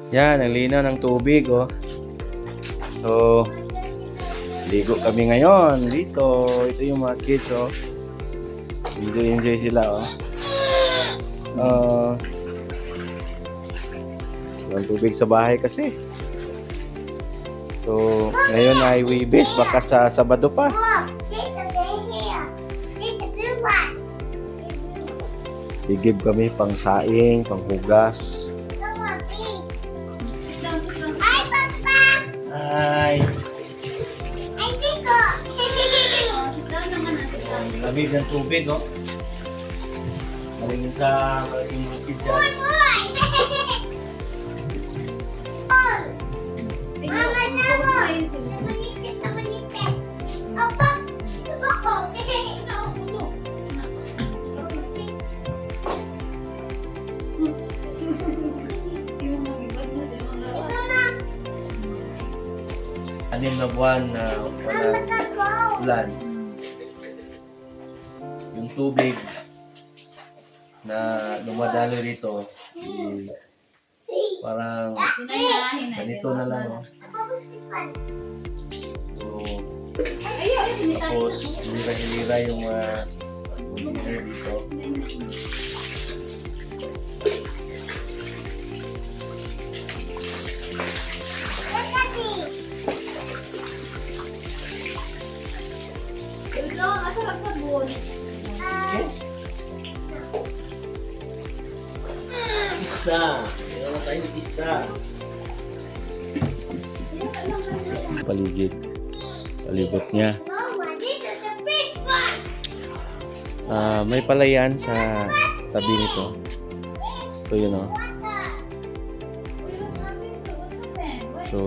Yan, ang linaw ng tubig, oh. So, ligo kami ngayon dito. Ito yung mga kids, oh. Enjoy sila, oh. Walang tubig sa bahay kasi. So, ngayon ay Webes, baka sa Sabado pa. Bigib kami pang saing, pang hugas. Hi! Ang lamig ng tubig, oh. Maling sa malaking bukid dyan. Anim na buwan na walang ulan. Yung tubig na dumadalo rito, parang ganito na lang. Oh. So, tapos hilira-hilira yung container dito. Isa. Meron na tayong isa. Paligid. Palibot niya. May palayan sa tabi nito. Ito yun, oh. So,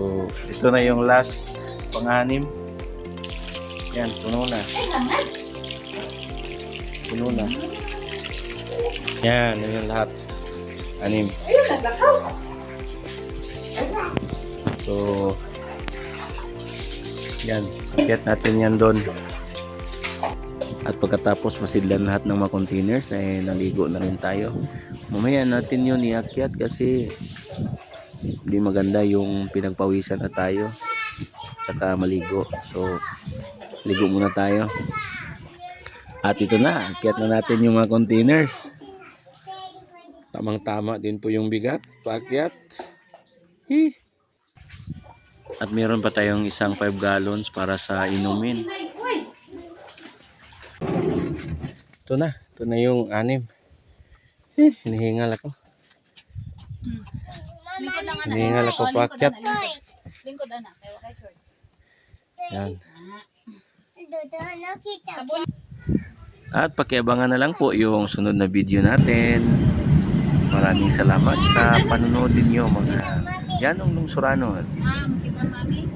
ito na yung last pang-anim. Yan, puno na. Puno na. Yan, yun yung lahat. Anim. So, yan. Akyat natin yan doon. At pagkatapos masidlan lahat ng mga containers, ay naligo na rin tayo. Mamaya natin yun iakyat kasi hindi maganda yung pinagpawisan na tayo. Saka maligo. So, ligo muna tayo. At ito na. Akyat na natin yung mga containers. Tamang-tama din po yung bigat. Paakyat. At meron pa tayong isang 5 gallons para sa inumin. Ito na. Ito na yung 6. Hinihingal ako. Hinihingal ako paakyat. Lingkod anak. Kaya wakay short. Yan. At pakiabangan na lang po yung sunod na video natin. Maraming salamat sa panonood ninyo mga Yanong Lungsurano. Makita mami.